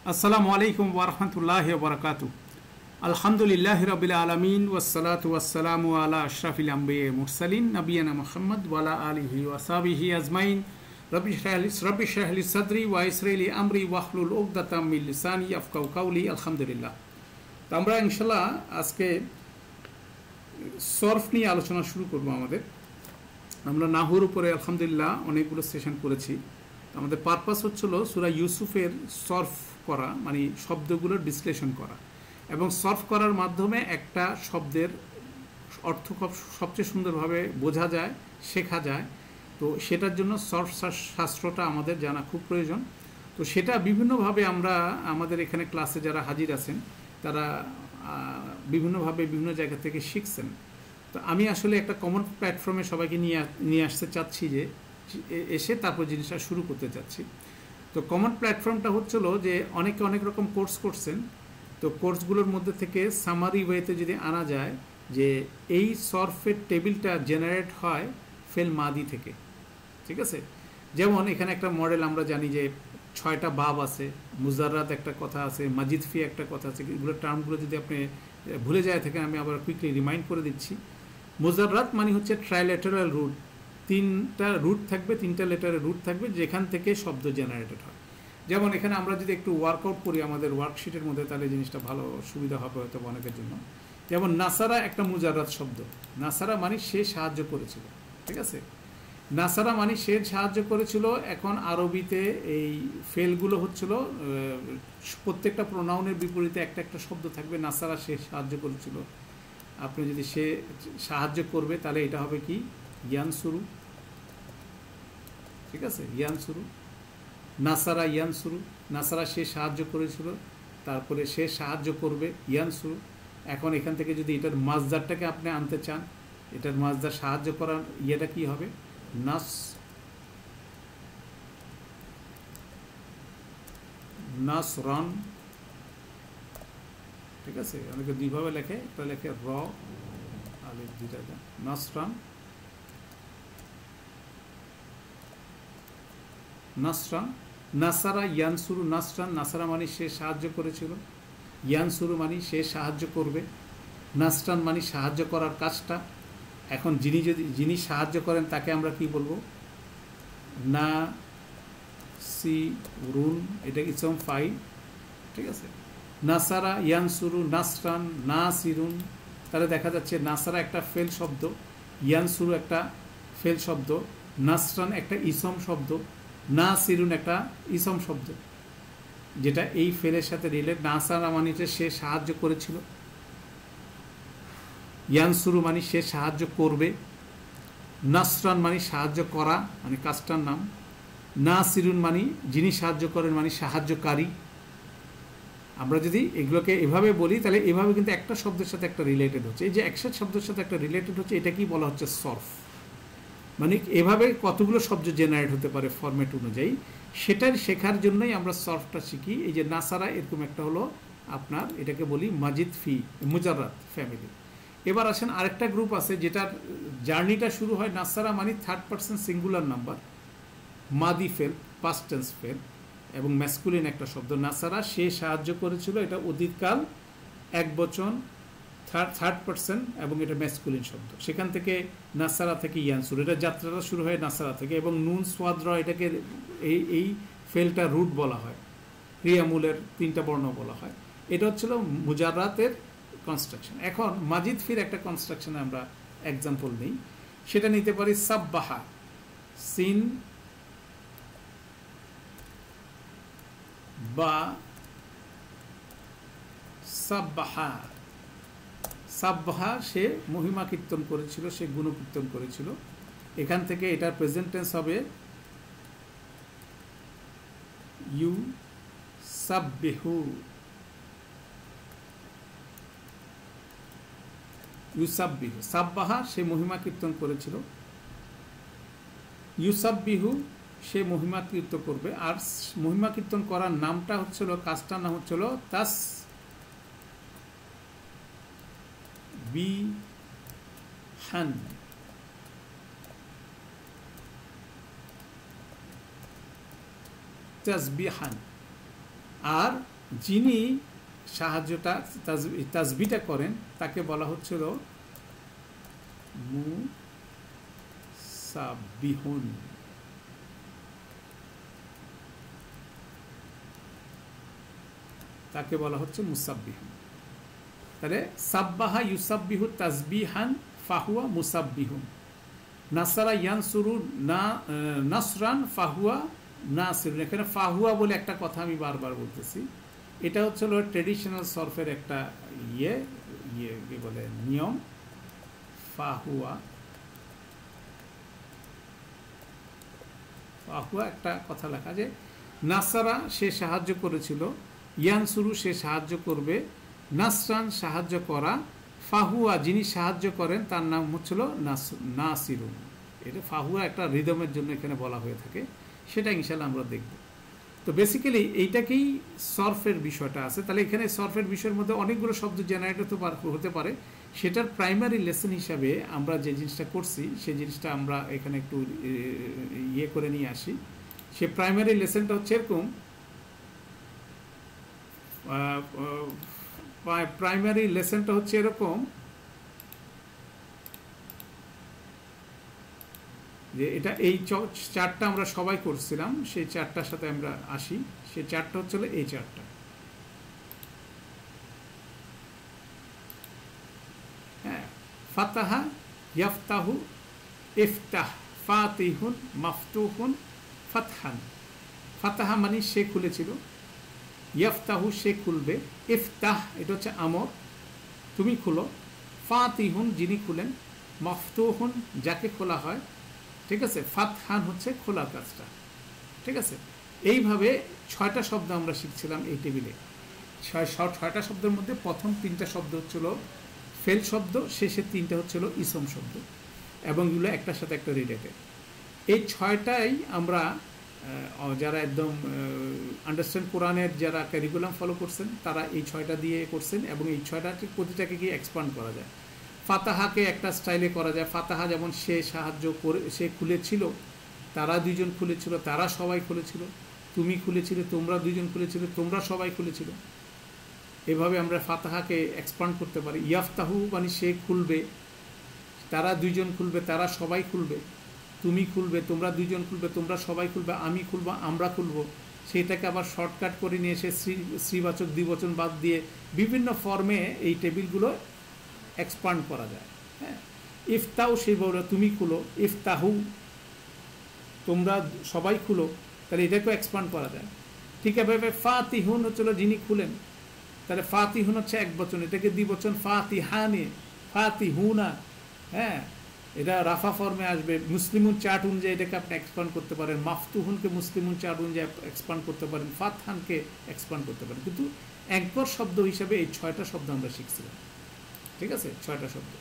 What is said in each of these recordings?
আসসালামু আলাইকুম ওয়া রাহমাতুল্লাহি ওয়া বারাকাতুহু। আলহামদুলিল্লাহি রাব্বিল আলামিন ওয়াসসালাতু ওয়াসসালামু আলা আশরাফিল আমবিয়া ওয়াল মুরসালিন নবিয়িনা মুহাম্মদ ওয়া আলা আলিহি ওয়া সাহবিহি আজমাইন। রব্বি ইশরাহ লি সাদরি ওয়া ইয়াসসির লি আমরি ওয়াহলুল উকদাতাম মিন লিসানি ইয়াফকাহু কাওলি। আলহামদুলিল্লাহ। তো আমরা ইনশাআল্লাহ আজকে সরফ নিয়ে আলোচনা শুরু করব। আমরা নাহুর উপরে আলহামদুলিল্লাহ অনেকগুলো সেশন করেছি। আমাদের পারপাস হচ্ছিল সূরা ইউসুফের সরফ করা, মানে শব্দগুলোর বিশ্লেষণ করা এবং সরফ করার মাধ্যমে একটা শব্দের অর্থ সবচেয়ে সুন্দরভাবে বোঝা যায়, শেখা যায়। তো সেটার জন্য সরফ শাস্ত্রটা আমাদের জানা খুব প্রয়োজন। তো সেটা বিভিন্নভাবে আমরা আমাদের এখানে ক্লাসে যারা হাজির আছেন তারা বিভিন্নভাবে বিভিন্ন জায়গা থেকে শিখছেন। তো আমি আসলে একটা কমন প্ল্যাটফর্মে সবাইকে নিয়ে আসতে চাচ্ছি, যে এসে তারপর জিনিসটা শুরু করতে চাচ্ছি। তো কমন প্ল্যাটফর্মটা হচ্ছিল যে অনেকে অনেক রকম কোর্স করছেন। তো কোর্সগুলোর মধ্যে থেকে সামারি ওয়েতে যদি আনা যায় যে এই সরফের টেবিলটা জেনারেট হয় ফেল মাদি থেকে, ঠিক আছে। যেমন এখানে একটা মডেল আমরা জানি যে 6টা বাব আছে, মুজাররাত একটা কথা আছে, মাজিদ ফি একটা কথা আছে। এগুলো টার্মগুলো যদি আপনি ভুলে যায় থাকেন আমি আবার কুইকলি রিমাইন্ড করে দিচ্ছি। মুজাররাত মানে হচ্ছে ট্রাইলেটারাল রুট, 3টা রুট থাকবে, 3টা লেটারের রুট থাকবে যেখান থেকে শব্দ জেনারেটেড হয়। যেমন এখানে আমরা যদি একটু ওয়ার্কআউট করি আমাদের ওয়ার্কশিটের মধ্যে, তাহলে জিনিসটা ভালো সুবিধা হবে হয়তো অনেকের জন্য। যেমন নাসারা একটা মুজাররাত শব্দ। নাসারা মানে সে সাহায্য করেছিল, ঠিক আছে। নাসারা মানে সে সাহায্য করেছিল। এখন আরবিতে এই ফেলগুলো হচ্ছিল প্রত্যেকটা প্রোনাউনের বিপরীতে একটা একটা শব্দ থাকবে। নাসারা সে সাহায্য করেছিল, আপনি যদি সে সাহায্য করবে তাহলে এটা হবে কি ইয়ানসুরু, ঠিক আছে। ইয়ানসুরু, নাসারা ইয়ানসুরু, নাসারা সে সাহায্য করেছিল, তারপরে সে সাহায্য করবে ইয়ানসুরু। এখন এখান থেকে যদি এটার মাজদারটাকে আপনি আনতে চান, এটার মাজদার সাহায্য করার ইয়েটা কি হবে নাস, নাসরান, ঠিক আছে। অনেকে দুইভাবে লেখে, একটা লেখে র আলিফ দুইটা, নাসরান, নাসরান। নাসারা ইয়ানসুরু নাসরান, নাসারা মানে সে সাহায্য করেছিল, ইয়ানসুরু মানে সে সাহায্য করবে, নাসরান মানে সাহায্য করার কাজটা। এখন যিনি সাহায্য করেন তাকে আমরা কি বলবো, না সি রুন, এটা ইসম ফাইল, ঠিক আছে। নাসারা ইয়ানসুরু নাসরান না সিরুন, তাহলে দেখা যাচ্ছে নাসারা একটা ফেল শব্দ, ইয়ানসুরু একটা ফেল শব্দ, নাসরান একটা ইসম শব্দ, না সিরুন একটা ইসম শব্দ, যেটা এই ফেলের সাথে রিলেট। নাসারা মানে সে সাহায্য করেছিল, ইয়ানসুরু মানে সে সাহায্য করবে, নাসরান মানে সাহায্য করা মানে কাজটার নাম, না সিরুন মানে যিনি সাহায্য করেন মানে সাহায্যকারী। আমরা যদি এগুলোকে এভাবে বলি তাহলে এভাবে কিন্তু একটা শব্দের সাথে একটা রিলেটেড হচ্ছে। এই যে একসাথে শব্দের সাথে একটা রিলেটেড হচ্ছে, এটা কি বলা হচ্ছে সরফ। মানে এভাবে কতগুলো শব্দ জেনারেট হতে পারে ফরম্যাট অনুযায়ী, সেটার শেখার জন্যই আমরা সরফটা শিখি। এই যে নাসারা এরকম একটা হলো আপনার, এটাকে বলি মাজিদ ফি মুজাররাত ফ্যামিলি। এবার আসেন আরেকটা গ্রুপ আছে যেটার জার্নিটা শুরু হয় নাসারা মানে 3rd পারসন সিঙ্গুলার নাম্বার, মাদি ফেল, পাস্ট টেন্স ফেল এবং ম্যাসকুলিন একটা শব্দ। নাসারা সে সাহায্য করেছিল, এটা অতীতকাল, এক বচন, 3rd পারসন এবং এটা ম্যাসকুলিন শব্দ। সেখান থেকে নাসারা থেকে ইয়ানসুর, এটা যাত্রাটা শুরু হয় নাসারা থেকে। এবং নুন সোয়াদ্রা, এটাকে এই ফেলটা রুট বলা হয়, ক্রিয়ামূলের 3টা বর্ণ বলা হয়। এটা হচ্ছিল মুজাররাতের কনস্ট্রাকশন। এখন মাজিদ ফির একটা কনস্ট্রাকশনে আমরা এক্সাম্পল নিই, সেটা নিতে পারি সাব্বাহা, সিন বা সাব্বাহা। সাব্বাহা সে মহিমা কীর্তন করেছিল, সে গুণকীর্তন করেছিল। এখান থেকে এটার প্রেজেন্ট টেন্স হবে ইউ সাব্বিহু, ইউসাব্বিহু। সাব্বাহা সে মহিমা কীর্তন করেছিল, ইউসাব্বিহু সে মহিমা কীর্তন করবে। আর মহিমা কীর্তন করার নামটা হচ্ছিল, কাজটার নাম হচ্ছিল তাস বিহান, তাসবিহান। আর যিনি সাহায্যটা তাসবিটা করেন তাকে বলা হচ্ছিল মুসাব্বিহুন। তাকে বলা হচ্ছে মুসাব্বিহুন। তাহলে সাব্বাহা ইউসাব্বিহু তাসবিহান ফাহুয়া মুসাব্বিহুন, নাসারা ইয়ানসুরু না নাসরান ফাহুয়া নাসিরুন। এখানে ফাহুয়া বলে একটা কথা আমি বারবার বলতেছি, এটা হচ্ছে ট্রেডিশনাল সরফের একটা কি বলে নিয়ম। ফাহুয়া ফাহুয়া একটা কথা লেখা যে নাসারা সে সাহায্য করেছিল, ইয়ানসুরু সে সাহায্য করবে, নাসরান সাহায্য করা, ফাহুয়া যিনি সাহায্য করেন তার নাম হচ্ছিল নাসিরুন। এটা ফাহুয়া একটা রিদমের জন্য এখানে বলা হয়ে থাকে, সেটা ইনশাল্লাহ আমরা দেখব। তো বেসিক্যালি এইটাকেই সরফের বিষয়টা আছে। তাহলে এখানে সরফের বিষয়ের মধ্যে অনেকগুলো শব্দ জেনারেট হতে পারে, সেটার প্রাইমারি লেসন হিসাবে আমরা যে জিনিসটা করছি সেই জিনিসটা আমরা এখানে একটু করে নিয়ে আসি। সে প্রাইমারি লেসনটা হচ্ছে এরকম, প্রাইমারি লেসনটা হচ্ছে এরকম যে এটা এই চারটা আমরা সবাই করছিলাম, সেই চারটার সাথে আমরা আসি। সেই চারটা হচ্ছে এই চারটা। হ্যাঁ, ফাতাহা, ইয়াফতাহু, ইফতাহ, ফাতিহুন, মাফতুহুন, ফাতহান। ফাতাহা মানে সে খুলেছিল, ইয়াফতাহু সে খুলবে, ইফতাহ এটা হচ্ছে আমর, তুমি খুলো, ফাতিহুন যিনি খুলেন, মাফতুহুন যাকে খোলা হয়, ঠিক আছে, ফাতহান হচ্ছে খোলার কাজটা, ঠিক আছে। এইভাবে 6টা শব্দ আমরা শিখছিলাম এই টেবিলে। 6টা শব্দের মধ্যে প্রথম 3টা শব্দ হচ্ছিল ফেল শব্দ, শেষের 3টা হচ্ছিল ইসম শব্দ, এবং এগুলো একটার সাথে একটা রিলেটেড। এই 6টাই আমরা যারা একদম আন্ডারস্ট্যান্ড কোরআনের যারা ক্যারিকুলাম ফলো করছেন তারা এই 6টা দিয়ে করছেন, এবং এই 6টা প্রতিটাকে গিয়ে এক্সপান্ড করা যায়। ফাতাহাকে একটা স্টাইলে করা যায়। ফাতাহা যেমন সে সাহায্য করে, সে খুলেছিল, তারা দুইজন খুলেছিল, তারা সবাই খুলেছিল, তুমি খুলেছিলে, তোমরা দুইজন খুলেছিল, তোমরা সবাই খুলেছিল। এভাবে আমরা ফাতাহাকে এক্সপান্ড করতে পারি। ইয়াফতাহু মানে সে খুলবে, তারা দুইজন খুলবে, তারা সবাই খুলবে, তুমি খুলবে, তোমরা দুইজন খুলবে, তোমরা সবাই খুলবে, আমি খুলবো, আমরা খুলবো। সেইটাকে আবার শর্টকাট করে নিয়ে এসে শ্রীবাচক দ্বিবচন বাদ দিয়ে বিভিন্ন ফর্মে এই টেবিলগুলো এক্সপান্ড করা যায়। হ্যাঁ, ইফতাও সেই বলে তুমি খুলো, ইফতাহু তোমরা সবাই খুলো, তাহলে এটাকেও এক্সপান্ড করা যায়। ঠিক এভাবে ফাতিহুন হচ্ছিল যিনি খুলেন, তাহলে ফাতিহুন হচ্ছে এক বচন, এটাকে দ্বিবচন ফাতিহানে, ফাতিহুনা। হ্যাঁ, এটা রাফা ফর্মে আসবে। মুসলিমুন চার্ট অনুযায়ী এটাকে আপনি এক্সপান্ড করতে পারেন, মাফতুহুনকে মুসলিমুন চার্ট অনুযায়ী এক্সপান্ড করতে পারেন, ফাতহানকে এক্সপান্ড করতে পারেন। কিন্তু একবার শব্দ হিসাবে এই 6টা শব্দ আমরা শিখছিলাম, ঠিক আছে, 6টা শব্দ।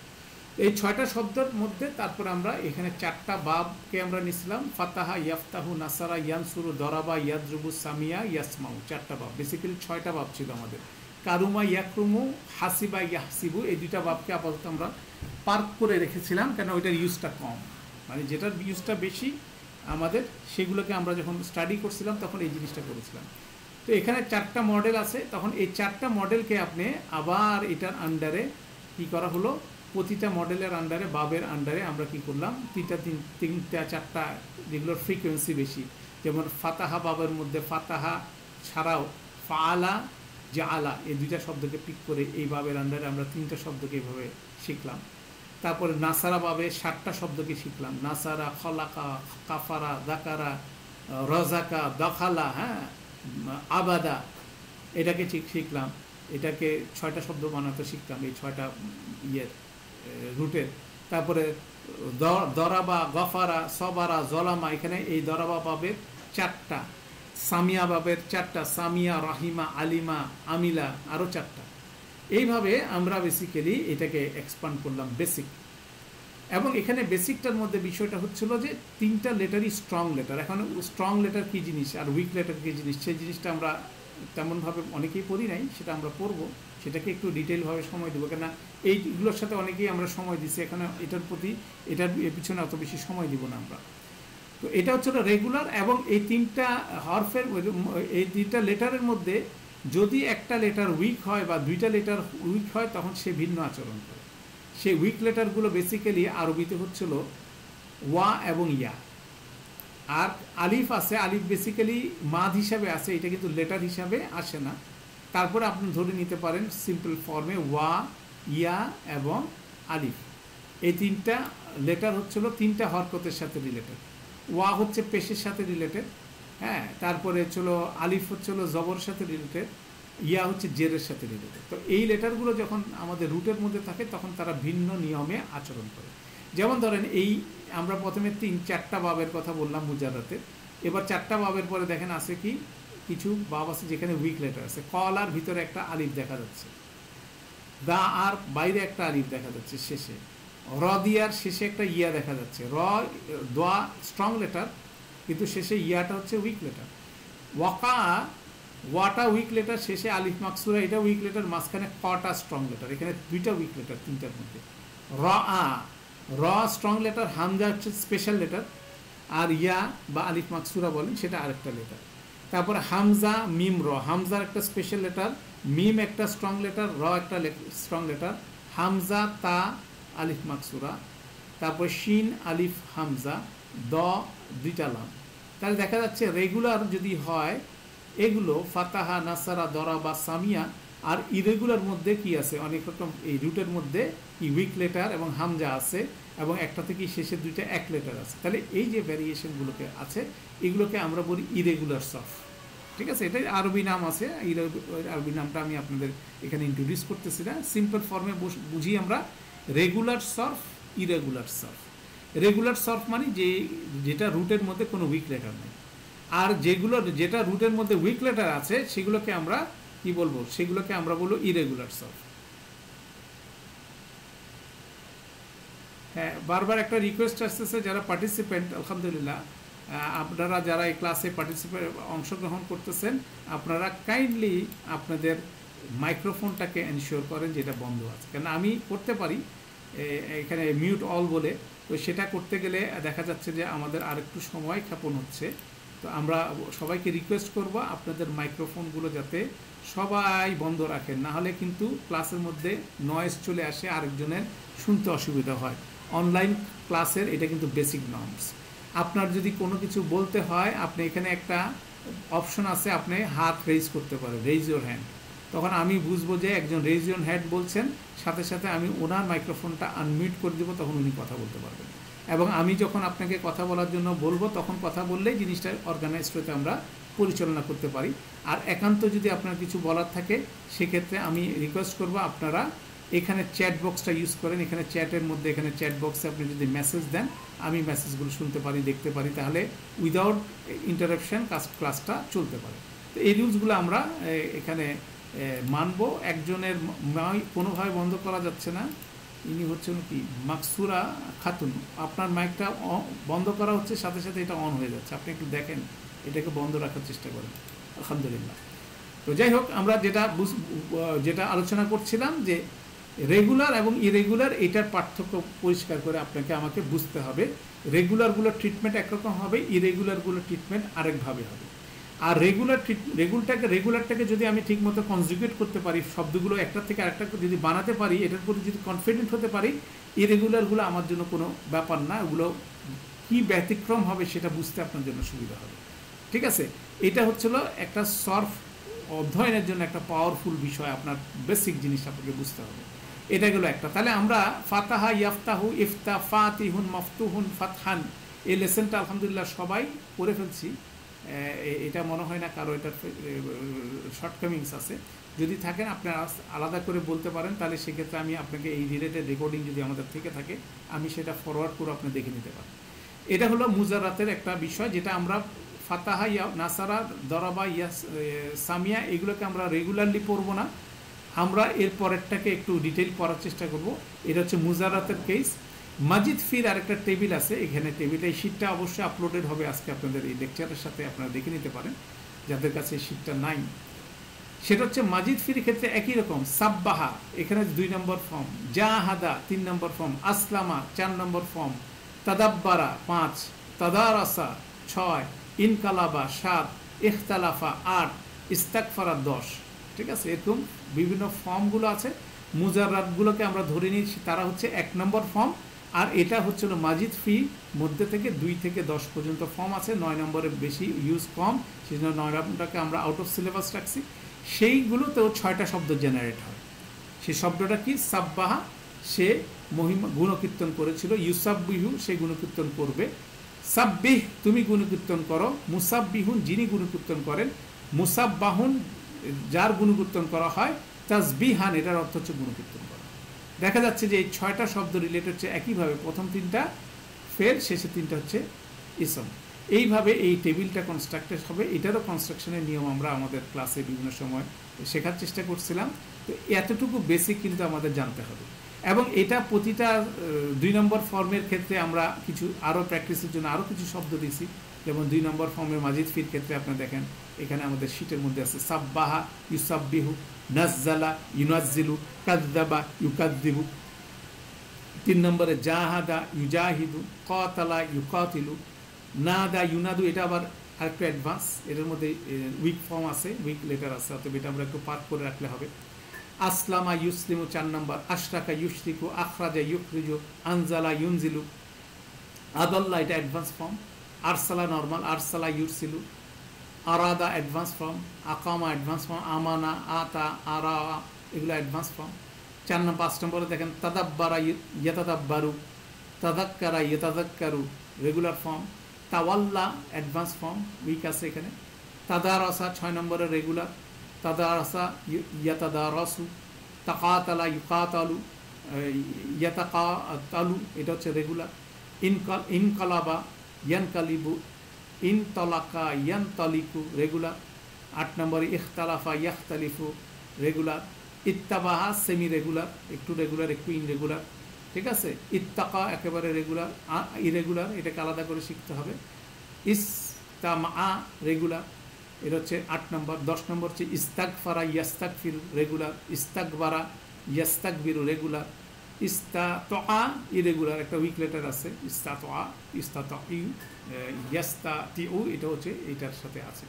এই 6টা শব্দের মধ্যে তারপর আমরা এখানে 4টা বাবকে আমরা নিছিলাম, ফাতাহা, ইয়াফতাহু, নাসারা, ইয়ানসুরু, দরাবা, ইয়াদরুবু, সামিয়া, ইয়াসমাউ। 4টা বাব, বেসিক্যালি 6টা বাব ছিল আমাদের। কারুমা, ইয়াকরুমু, হাসিবা, ইয়াহসিবু, এই 2টা বাবকে আপাতত আমরা পার্ক করে রেখেছিলাম, কেন ওইটার ইউজটা কম, মানে যেটার ইউজটা বেশি আমাদের সেগুলোকে আমরা যখন স্টাডি করছিলাম তখন এই জিনিসটা করেছিলাম। তো এখানে 4টা মডেল আছে, তখন এই 4টা মডেলকে আপনি আবার এটার আন্ডারে কি করা হলো, প্রতিটা মডেলের আন্ডারে, বাবের আন্ডারে আমরা কি করলাম, তিনটা 4টা যেগুলোর ফ্রিকোয়েন্সি বেশি, যেমন ফাতাহা বাবের মধ্যে ফাতাহা ছাড়াও ফাআলা, জাআলা এই 2টা শব্দকে পিক করে এই বাবের আন্ডারে আমরা 3টা শব্দকে এইভাবে শিখলাম। তারপরে নাসারা বাবে 7টা শব্দকে শিখলাম, নাসারা, খলাকা, কাফারা, দাকারা, রজাকা, দখালা, হ্যাঁ, আবাদা, এটাকে শিখলাম। এটাকে 6টা শব্দ বানাতে শিখলাম এই 6টা রুটের। তারপরে দরাবা, গফারা, সবারা, জলামা, এখানে এই দরাবা বাবের 4টা, সামিয়া বাবের 4টা, সামিয়া, রাহিমা, আলিমা, আমিলা আরও 4টা। এইভাবে আমরা বেসিক্যালি এটাকে এক্সপান্ড করলাম বেসিক। এবং এখানে বেসিকটার মধ্যে বিষয়টা হচ্ছিল যে 3টা লেটারই স্ট্রং লেটার। এখন স্ট্রং লেটার কী জিনিস আর উইক লেটার কী জিনিস, সেই জিনিসটা আমরা তেমনভাবে অনেকেই পড়ি নাই, সেটা আমরা পড়বো, সেটাকে একটু ডিটেলভাবে সময় দেবো, কেননা এইগুলোর সাথে অনেকেই আমরা সময় দিচ্ছি, এখানে এটার পিছনে অত বেশি সময় দিব না আমরা। তো এটা হচ্ছে রেগুলার, এবং এই তিনটা হরফের এই তিনটা লেটারের মধ্যে যদি একটা লেটার উইক হয় বা দুইটা লেটার উইক হয় তখন সে ভিন্ন আচরণ করে। সেই উইক লেটারগুলো বেসিক্যালি আরবিতে হচ্ছিল ওয়া এবং ইয়া। আর আলিফ আছে, আলিফ বেসিক্যালি মাদ হিসাবে আছে, এটা কিন্তু লেটার হিসাবে আসে না। তারপরে আপনি ধরে নিতে পারেন সিম্পল ফর্মে ওয়া, ইয়া এবং আলিফ, এই তিনটা লেটার হচ্ছিল তিনটা হরকতের সাথে রিলেটেড। ওয়া হচ্ছে পেশের সাথে রিলেটেড, হ্যাঁ, তারপরে হচ্ছিল আলিফ হচ্ছিল জবরের সাথে রিলেটেড, ইয়া হচ্ছে জেরের সাথে রিলেটেড। তো এই লেটারগুলো যখন আমাদের রুটের মধ্যে থাকে তখন তারা ভিন্ন নিয়মে আচরণ করে। যেমন ধরেন এই আমরা প্রথমে 3-4টা বাবের কথা বললাম মুজাররাতে, এবার 4টা বাবের পরে দেখেন আছে কি কিছু বাব আছে যেখানে উইক লেটার আছে। কলার ভিতরে একটা আলিফ দেখা যাচ্ছে, দা আর বাইরে একটা আলিফ দেখা যাচ্ছে শেষে, র দিয়ার শেষে একটা ইয়া দেখা যাচ্ছে, দোয়া স্ট্রং লেটার কিন্তু শেষে ইয়াটা হচ্ছে উইক লেটার। ওয়াটা উইক লেটার, শেষে আলিফ মাকসুরা এটা উইক লেটার, মাঝখানে কটা স্ট্রং লেটার, এখানে দুইটা উইক লেটার তিনটার মধ্যে। র স্ট্রং লেটার, হামজা হচ্ছে স্পেশাল লেটার, আর ইয়া বা আলিফ মাকসুরা বলেন সেটা আরেকটা লেটার। তারপরে হামজা মিম র, হামজার একটা স্পেশাল লেটার, মিম একটা স্ট্রং লেটার, র একটা স্ট্রং লেটার, হামজা তা আলিফ মাকসুরা, তারপর শিন আলিফ হামজা, দ দুইটা লাম। তাহলে দেখা যাচ্ছে রেগুলার যদি হয় এগুলো ফাতাহা, নাসারা, দরা বা সামিয়া, আর ইরেগুলার মধ্যে কি আছে অনেক রকম, এই রুটের মধ্যে কি উইক লেটার এবং হামজা আছে, এবং একটা থেকে শেষে দুইটা এক লেটার আছে। তাহলে এই যে ভ্যারিয়েশনগুলোকে আছে এগুলোকে আমরা বলি ইরেগুলার সরফ। ঠিক আছে, এটাই আরবি নাম আছে, আরবি নামটা আমি আপনাদের এখানে ইন্ট্রোডিউস করতেছি না, সিম্পল ফর্মে বুঝি আমরা রেগুলার সরফ, ইরেগুলার সরফ। রেগুলার সরফ মানে যেটা রুটের মধ্যে কোনো উইক লেটার নেই, আর যেটা রুটের মধ্যে উইক লেটার আছে সেগুলোকে আমরা কি বলবো, সেগুলোকে আমরা বলবো ইরেগুলার সরফ। হ্যাঁ, বারবার একটা রিকোয়েস্ট আসতেছে যারা পার্টিসিপেন্ট, আলহামদুলিল্লাহ আপনারা যারা এই ক্লাসে অংশগ্রহণ করতেছেন, আপনারা কাইন্ডলি আপনাদের মাইক্রোফোনটাকে এনশিওর করেন যেটা বন্ধ আছে। কেন আমি করতে পারি এখানে মিউট অল বলে, তো সেটা করতে গেলে দেখা যাচ্ছে যে আমাদের আরেকটু সময় ক্ষেপণ হচ্ছে। তো আমরা সবাইকে রিকোয়েস্ট করব আপনাদের মাইক্রোফোনগুলো যাতে সবাই বন্ধ রাখেন, না হলে কিন্তু ক্লাসের মধ্যে নয়েজ চলে আসে, আরেকজনের শুনতে অসুবিধা হয়। অনলাইন ক্লাসের এটা কিন্তু বেসিক নর্মস। আপনার যদি কোনো কিছু বলতে হয়, আপনি এখানে একটা অপশন আছে, আপনি হাত রেইজ করতে পারেন, রেইজ ইউর হ্যান্ড। তখন আমি বুঝবো যে একজন রেইজ ইউর হ্যান্ড বলছেন, সাথে সাথে আমি ওনার মাইক্রোফোনটা আনমিউট করে দেবো, তখন উনি কথা বলতে পারবেন। এবং আমি যখন আপনাকে কথা বলার জন্য বলবো তখন কথা বললেই জিনিসটা অর্গানাইজড হতে আমরা পরিচালনা করতে পারি। আর একান্ত যদি আপনার কিছু বলার থাকে সেক্ষেত্রে আমি রিকোয়েস্ট করব আপনারা এখানে চ্যাট বক্সটা ইউজ করেন। এখানে চ্যাটের মধ্যে এখানে চ্যাট বক্সে আপনি যদি মেসেজ দেন, আমি মেসেজগুলো শুনতে পারি, দেখতে পারি, তাহলে উইদাউট ইন্টারাপশন ক্লাসটা চলতে পারে। তো এই রুলসগুলো আমরা এখানে মানব। একজনের কোনোভাবে বন্ধ করা যাচ্ছে না, ইনি হচ্ছেন কি মাকসুরা খাতুন, আপনার মাইকটা বন্ধ করা হচ্ছে, সাথে সাথে এটা অন হয়ে যাচ্ছে, আপনি একটু দেখেন, এটাকে বন্ধ রাখার চেষ্টা করেন। আলহামদুলিল্লাহ। তো যাই হোক, আমরা যেটা আলোচনা করছিলাম যে রেগুলার এবং ইরেগুলার এটার পার্থক্য পরিষ্কার করে আমাকে বুঝতে হবে। রেগুলারগুলোর ট্রিটমেন্ট একরকম হবে, ইরেগুলারগুলোর ট্রিটমেন্ট আরেকভাবে হবে। আর রেগুলারটাকে যদি আমি ঠিকমতো কনজুগেট করতে পারি, শব্দগুলো একটা থেকে আরেকটা যদি বানাতে পারি, এটার প্রতি যদি কনফিডেন্ট হতে পারি, ইরেগুলারগুলো আমার জন্য কোনো ব্যাপার না, ওগুলো কী ব্যতিক্রম হবে সেটা বুঝতে আপনার জন্য সুবিধা হবে। ঠিক আছে, এটা হচ্ছিল একটা সরফ অধ্যয়নের জন্য একটা পাওয়ারফুল বিষয়, আপনার বেসিক জিনিস আপনাকে বুঝতে হবে। এটা গেলো একটা। তাহলে আমরা ফাতাহা, ইয়াফতাহু, ইফতা, ফাতিহুন, মফতুহুন, ফাতহান এই লেসনটা আলহামদুলিল্লাহ সবাই করে ফেলছি। এটা মনে হয় না কারো এটার শর্টকামিংস আছে, যদি থাকেন আপনারা আলাদা করে বলতে পারেন, তাহলে সেক্ষেত্রে আমি আপনাকে এই রিলেটেড রেকর্ডিং যদি আমাদের থেকে থাকে আমি সেটা ফরওয়ার্ড করে আপনি দেখে নিতে পারেন। এটা হলো মুজাররাতের একটা বিষয়, যেটা আমরা ফাতাহা, ইয়া নাসারা, দরাবা, ইয়া সামিয়া এগুলোকে আমরা রেগুলারলি পড়বো না, আমরা এর পরেরটাকে একটু ডিটেইল পড়ার চেষ্টা করব। এটা হচ্ছে মুজাররাতের কেস। মাজিদ ফির আরেকটা টেবিল আছে, এখানে টেবিলটা, এই শীটটা অবশ্যই আপলোডেড হবে আজকে আপনাদের এই লেকচারের সাথে, আপনারা দেখে নিতে পারেন যাদের কাছে এই শীটটা নাই। সেটা হচ্ছে মাজিদ ফির ক্ষেত্রে একই রকম। সাব্বাহা এখানে 2 নম্বর ফর্ম, জাহাদা 3 নম্বর ফর্ম, আসলামা 4 নম্বর ফর্ম, তাদাব্বারা 5, তাদারাসা 6, ইনকালাবা 7, ইখতালাফা 8, ইস্তাগফারা 10। ঠিক আছে, এরকম বিভিন্ন ফর্মগুলো আছে। মুজাররাদগুলোকে আমরা ধরে নিয়েছি তারা হচ্ছে 1 নম্বর ফর্ম, আর এটা হচ্ছিল মাজিদ ফি মধ্যে থেকে 2 থেকে 10 পর্যন্ত ফর্ম আছে। 9 নম্বরের বেশি ইউজ কম, সেই জন্য 9 নম্বরটাকে আমরা আউট অফ সিলেবাস রাখছি। সেইগুলোতেও 6টা শব্দ জেনারেট হয়। সেই শব্দটা কি? সাব্বাহা, সে মহিমা গুণকীর্তন করেছিল। ইউসাব্বিহু, সে গুণকীর্তন করবে। সাব্বিহ, তুমি গুণকীর্তন করো। মুসাব্বিহুন, যিনি গুণকীর্তন করেন। মুসাব্বাহুন, যার গুণকীর্তন করা হয়। তাসবিহান, এটার অর্থ হচ্ছে গুণকীর্তন করা। দেখা যাচ্ছে যে এই 6টা শব্দ রিলেটেড হচ্ছে একইভাবে, প্রথম 3টা ফেল, শেষে 3টা হচ্ছে ইসম। এইভাবে এই টেবিলটা কনস্ট্রাক্টেড হবে। এটারও কনস্ট্রাকশনের নিয়ম আমরা আমাদের ক্লাসে বিভিন্ন সময় শেখার চেষ্টা করছিলাম। তো এতটুকু বেসিক কিন্তু আমাদের জানতে হবে। এবং এটা প্রতিটা 2 নম্বর ফর্মের ক্ষেত্রে আমরা কিছু আরও প্র্যাকটিসের জন্য আরও কিছু শব্দ দিয়েছি। যেমন 2 নম্বর ফর্মের মাজিদ ফির ক্ষেত্রে আপনারা দেখেন এখানে আমাদের শীটের মধ্যে আছে সাব্বাহা, ইউসাব্বিহু, নাজ্জালা, ইউনাজ্জিলু, কাযযাবা, ইউকাযযিবু। 3 নম্বরে জাহাদা, ইউজাহিদু, কাতালা, ইউকাতিলু, নাদা, ইউনাদু। এটা আবার আরেকটু অ্যাডভান্স, এটার মধ্যে উইক ফর্ম আছে, উইক লেটার আছে, অতএব এটা আমরা একটু পার্ক করে রাখলে হবে। আসলামা, ইউসলিমু 4 নম্বর। আশরাকা, ইউশরিকু, আখরাজা, ইউখরিজু, আনজালা, ইউনজিলু। আদাল্লা, এটা অ্যাডভান্স ফর্ম। আরসালা নরমাল, আরসালা, ইউরসিলু। আরাদা অ্যাডভান্স ফর্ম। আকামা অ্যাডভান্স ফর্ম। আমানা, আতা, আরা, এগুলো অ্যাডভান্স ফর্ম। 5 নম্বরে দেখেন তাদাব্বারা, ইয়াতাদাব্বারু, তাদাক্কারা, ইয়াতাদাক্কারু, রেগুলার ফর্ম। তাওয়াল্লা অ্যাডভান্স ফর্ম, উইক আছে এখানে। তাদারাসা 6 নম্বরে রেগুলার। তাদারাসা, ইয়াতাদারাসু। তাকাতালা, ইউকাতালু, ইয়াতাকাতালু, এটা হচ্ছে রেগুলার। ইনকালাবা, ইয়ানকালিবু, ইনতলাকা, ইয়ানতালিকু, রেগুলার। 8 নম্বরে ইখতালাফা, ইয়াখতালিফু, রেগুলার। ইত্তাবাহা সেমি রেগুলার, একটু রেগুলার একটু ইনরেগুলার। ঠিক আছে, ইত্তাকা একেবারে রেগুলার, ইরেগুলার, এটাকে আলাদা করে শিখতে হবে। ইস্তামা রেগুলার, এটা হচ্ছে 8 নম্বর। 10 নম্বর হচ্ছে ইস্তাগফারা, ইয়াস্তাগফিরু, রেগুলার। ইস্তাগবারা, ইয়াস্তাগবিরু, রেগুলার। ইস্তাতআ ইরেগুলার, একটা উইক লেটার আছে। ইস্তাতআ, ইস্তাতঈ, ইয়াস্তাতিউ, এটা হচ্ছে এইটার সাথে আছে।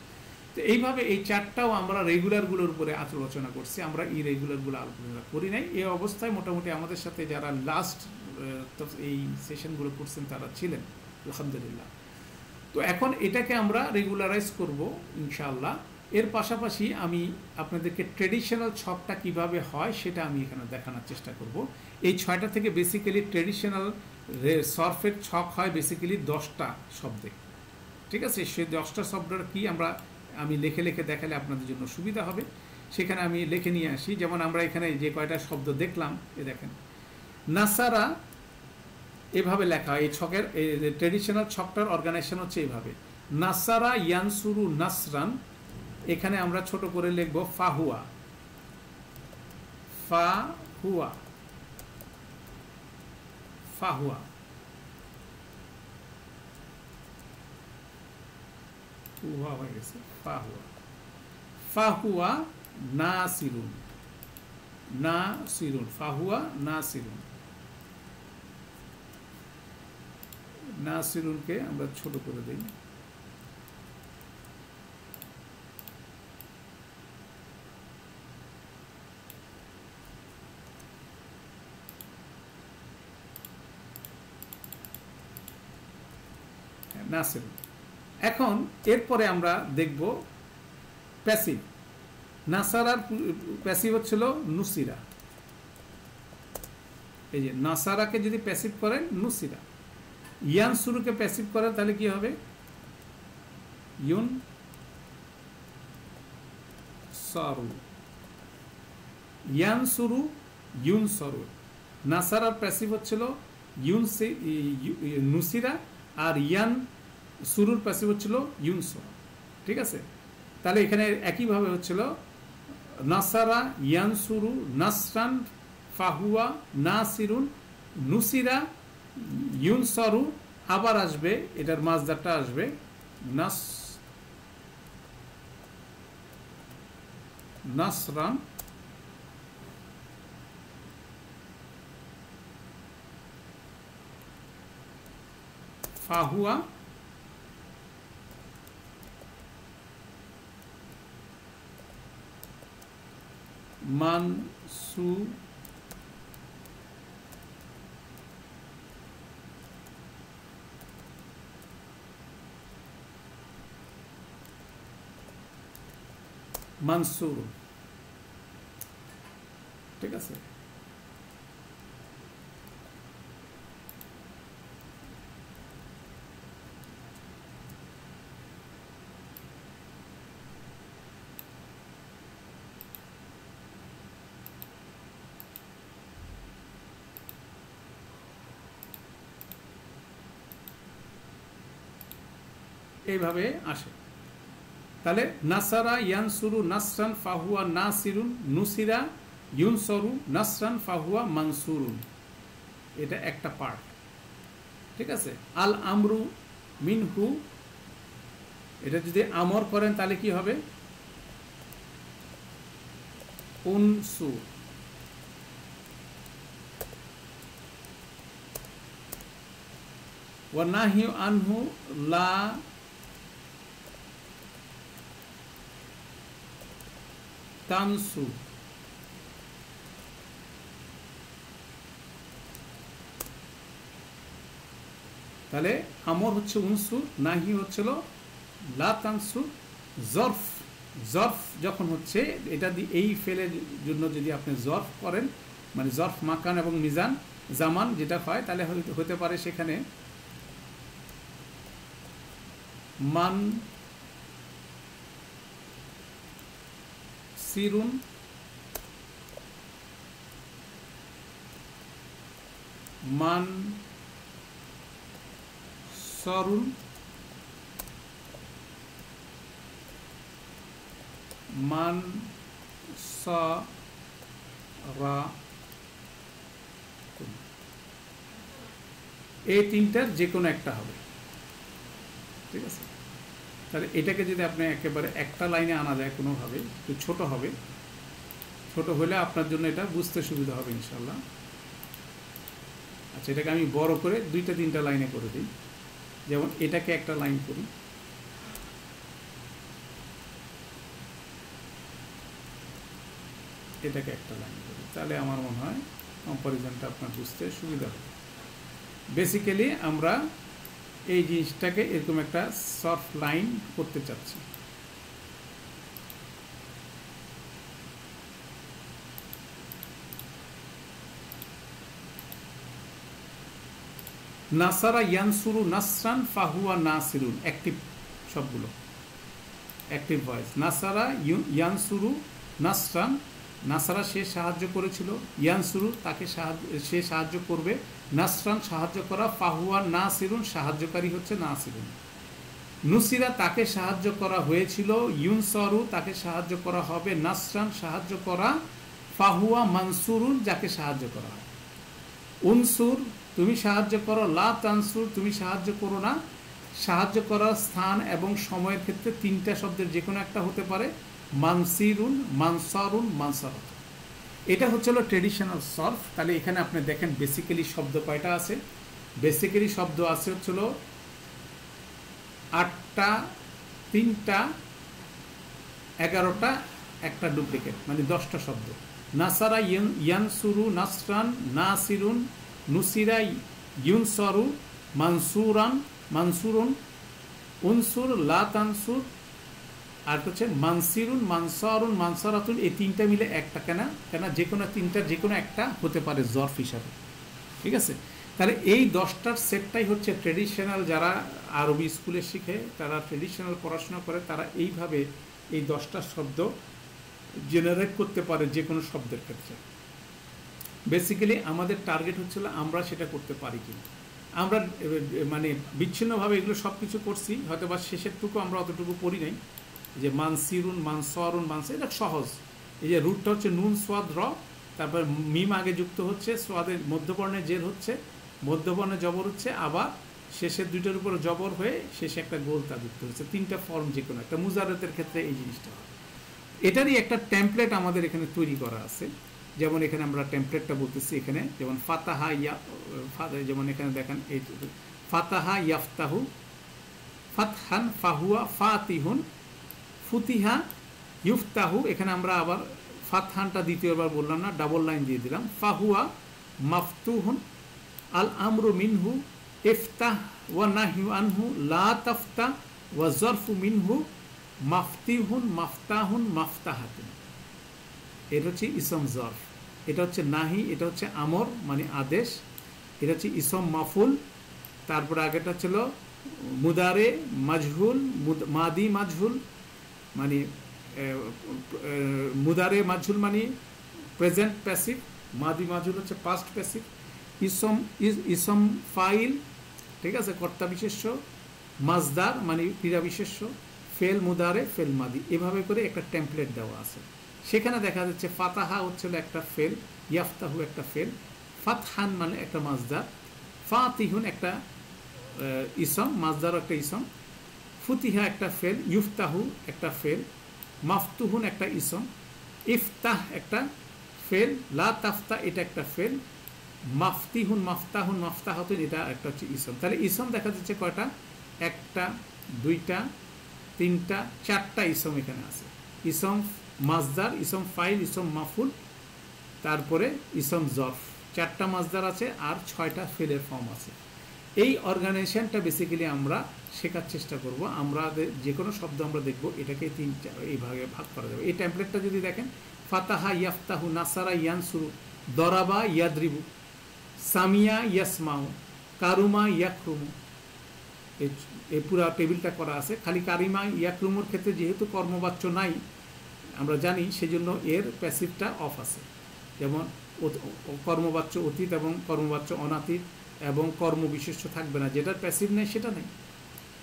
তো এইভাবে এই 4টাও আমরা রেগুলারগুলোর উপরে আলোচনা করছি, আমরা ইরেগুলারগুলো আলোচনা করি নাই। এই অবস্থায় মোটামুটি আমাদের সাথে যারা লাস্ট এই সেশনগুলো করছেন তারা ছিলেন, আলহামদুলিল্লাহ। তো এখন এটাকে আমরা রেগুলারাইজ করব ইনশাআল্লাহ। এর পাশাপাশি আমি আপনাদেরকে ট্রেডিশনাল ছকটা কিভাবে হয় সেটা আমি এখানে দেখানোর চেষ্টা করব। এই 6টা থেকে বেসিক্যালি ট্রেডিশনাল সরফের ছক হয় বেসিক্যালি 10টা শব্দে। ঠিক আছে, সেই 10টা শব্দটা কি আমি লিখে লিখে দেখালে আপনাদের জন্য সুবিধা হবে। সেখানে আমি লিখে নিয়ে আসি। যেমন আমরা এখানে যে কয়টা শব্দ দেখলাম, এ দেখেন নাসারা, এভাবে লেখা হয়। এই ছকের ট্রেডিশনাল ছকটার অর্গানাইজেশন হচ্ছে এইভাবে। নাসারা ইয়ানসুরু নাসরান, এখানে আমরা ছোট করে লিখব ফাহুয়া, ফাহুয়া, ফাহুয়া। হয়ে গেছে ফাহুয়া। ফাহুয়া নাসিরুন, নাসিরুন, ফাহুয়া নাসিরুন। নাসিরুনকে আমরা ছোট করে দিই। নাসিরুন। এখন এরপরে আমরা দেখব প্যাসিভ। নাসারার প্যাসিভ হচ্ছিল নুসিরা। এই যে নাসারাকে যদি প্যাসিভ করেন নুসিরা, ইয়ানসুরুকে প্যাসিভ করেন তাহলে কি হবে? ইউন সারু, ইয়ানসুরু, ইউনসরু। নাসারার প্যাসিভ হচ্ছিল নুসিরা, আর ইয়ান সুরুর প্যাসিভ হচ্ছিল ইউনসর। ঠিক আছে, তাহলে এখানে একইভাবে হচ্ছিল নাসারা, ইয়ানসুরু, নাসরান, ফাহুয়া, নাসিরুন, নুসিরা, ইউনসরু। আবার আসবে, এটার মাজদারটা আসবে নাসরান, ফাহুয়া মানসু মানসুর, ঠিক আছে। এইভাবে আসে। তাহলে নাসারা ইয়ানসুরু নাসরান ফাহুয়া নাসিরুন, নুসিরা ইউনসরু নাসরান ফাহুয়া মানসুরুন, এটা একটা পার্ট, ঠিক আছে। আল আমরু মিনহু, এটা যদি আমর করেন তাহলে কি হবে? উনসু, ওয়া নাহিউ আনহু লা তানসু, তাহলে আমর হচ্ছে উনসু, নাহি হচ্ছিল লা তানসু। জর্ফ, জর্ফ যখন হচ্ছে এটা দিয়ে এই ফেলের জন্য যদি আপনি জর্ফ করেন, মানে জর্ফ মাকান এবং মিজান জামান যেটা হয়, তাহলে হতে পারে সেখানে মান সিরুন, মান সরুন, মান সরা, এই তিনটার যে কোনো একটা হবে, ঠিক আছে। তাহলে এটাকে যদি আপনি একেবারে একটা লাইনে আনা যায় কোনোভাবে, একটু ছোট হবে, ছোট হলে আপনার জন্য এটা বুঝতে সুবিধা হবে ইনশাল্লাহ। আচ্ছা, এটাকে আমি বড় করে দুইটা তিনটা লাইনে করে দিই। যেমন এটাকে একটা লাইন করি, এটাকে একটা লাইন করি, তাহলে আমার মনে হয় কম্পারিজনটা আপনার বুঝতে সুবিধা হবে। বেসিক্যালি আমরা এই জিনিসটাকে এরকম একটা সফট লাইন করতে চাচ্ছি। নাসারা ইয়ানসুরু নাসরান ফাহুয়া নাসিরুন, অ্যাক্টিভ সবগুলো, অ্যাক্টিভ ভয়েস। নাসারা ইয়ানসুরু নাসরান, নাসারা সে সাহায্য করেছিল, ইয়ানসুরু তাকে সে সাহায্য করবে, নাসরান সাহায্য করা, ফাহুয়া নাসিরুন সাহায্যকারী হচ্ছে নাসিরুন। নুসিরা তাকে সাহায্য করা হয়েছিল, ইউনসরু তাকে সাহায্য করা হবে, নাসরান সাহায্য করা, ফাহুয়া মানসুরুন যাকে সাহায্য করা হয়। উনসুর তুমি সাহায্য করো, লা তানসুর তুমি সাহায্য করো না। সাহায্য করার স্থান এবং সময়ের ক্ষেত্রে তিনটা শব্দের যে কোনো একটা হতে পারে, মানসিরুন, মানসারুন, মানসারত। এটা হচ্ছিল ট্রেডিশনাল সর্ফ। তাহলে এখানে আপনি দেখেন বেসিক্যালি শব্দ কয়টা আছে? বেসিক্যালি শব্দ আছে হচ্ছিল 8টা, 3টা, 11টা, একটা ডুপ্লিকেট, মানে 10টা শব্দ। নাসারা ইয়ানসুরু নাসরান, নাসিরুন, নুসিরা ইউনসরু, মানসুরান, মানসুরুন, উনসুর, লা তানসুর, আর হচ্ছে মানসিরুন, মানসারুন, মানসারাতুন। এই তিনটা মিলে একটা, কেন যে কোনো তিনটার যে কোনো একটা হতে পারে জর্ফ হিসাবে, ঠিক আছে। তাহলে এই 10টার সেটটাই হচ্ছে ট্রেডিশনাল, যারা আরবি স্কুলে শিখে, তারা ট্রেডিশনাল পড়াশোনা করে, তারা এইভাবে এই 10টা শব্দ জেনারেট করতে পারে যে কোনো শব্দের ক্ষেত্রে। বেসিক্যালি আমাদের টার্গেট হচ্ছিল আমরা সেটা করতে পারি কিনা। আমরা মানে বিচ্ছিন্নভাবে এগুলো সব কিছু করছি, হয়তো বা শেষেরটুকু আমরা অতটুকু পড়ি নাই, যে মানসিরুন, মানসরুন, মানসা, এটা সহজ। এই যে রুটটা হচ্ছে নুন সোয়াদ র, তারপর মিম আগে যুক্ত হচ্ছে, সোয়াদের মধ্যবর্ণে জের হচ্ছে, মধ্যবর্ণে জবর হচ্ছে, আবার শেষের দুইটার উপর জবর হয়ে শেষে একটা গোলতা যুক্ত হচ্ছে। তিনটা ফর্ম যে কোনো একটা। মুজারতের ক্ষেত্রে এই জিনিসটা হয়। এটারই একটা টেমপ্লেট আমাদের এখানে তৈরি করা আছে। যেমন এখানে আমরা টেমপ্লেটটা বলতেছি, এখানে যেমন ফাতাহা যেমন এখানে দেখেন এই ফাতাহা ইয়াফতাহু, ফাতহান, ফাহুয়া ফাতিহুন, ফুতিহা ইউফতাহু। এখানে আমরা আবার ফাতহানটা দ্বিতীয়বার বললাম না, ডাবল লাইন দিয়ে দিলাম। ফাহুয়া মাফতুহুন আল আমরু মিনহু ইফতাহ ওয়া নাহয়ু আনহু লা তাফতা ওয়া জরফু মিনহু মাফতিহুন মাফতাহুন মাফতাহাতুন। এটা হচ্ছে ইসম জরফ, এটা হচ্ছে নাহি, এটা হচ্ছে আমর মানে আদেশ, এটা হচ্ছে ইসম মাফুল, তারপরে আগেটা ছিল মুদারে মাজহুল, মাদি মাজহুল মানে মুদারে মাজহুল মানে প্রেজেন্ট প্যাসিভ, মাদি মাজহুল হচ্ছে পাস্ট প্যাসিভ, ইসম ফাইল, ঠিক আছে, কর্তা বিশেষ্য, মাজদার মানে ক্রিয়া বিশেষ্য, ফেল মুদারে, ফেল মাদি, এভাবে করে একটা টেমপ্লেট দেওয়া আছে। সেখানে দেখা যাচ্ছে ফাতাহা হচ্ছিল একটা ফেল, ইয়াফতাহু একটা ফেল, ফাতহান মানে একটা মাজদার, ফাতিহুন একটা ইসম, মাজদার একটা ইসম, ফুতিহা একটা ফেল, ইউফতাহু একটা ফেল, মাফতুহুন একটা ইসম, ইফতাহ একটা ফেল, লা তাফতা এটা একটা ফেল, মাফতিহুন মাফতাহুন মাফতাহাতুন এটা একটা হচ্ছে ইসম। তাহলে ইসম দেখা যাচ্ছে কয়টা? একটা, দুইটা, তিনটা, চারটা ইসম এখানে আছে। ইসম মাজদার, ইসম ফাইল, ইসম মাফুল, তারপরে ইসম জরফ, চারটা মাজদার আছে আর 6টা ফেলের ফর্ম আছে। এই অর্গানাইজেশনটা বেসিক্যালি আমরা শেখার চেষ্টা করব। আমরা যে কোনো শব্দ আমরা দেখব এটাকে এই ভাগে ভাগ করা যাবে। এই টেমপ্লেটটা যদি দেখেন, ফাতাহা ইয়াফতাহু, নাসারা ইয়ানসুরু, দরাবা ইয়াদরিবু, সামিয়া ইয়াসমাউ, কারুমা ইয়াকরুমু, এই পুরো টেবিলটা করা আছে। খালি কারিমা ইয়াকরুমুর ক্ষেত্রে যেহেতু কর্মবাচ্য নাই আমরা জানি, সেজন্য এর প্যাসিভটা অফ আছে। যেমন কর্মবাচ্য অতীত এবং কর্মবাচ্য অনাতীত এবং কর্মবিশেষ্য থাকবে না, যেটার প্যাসিভ নেই সেটা নেই।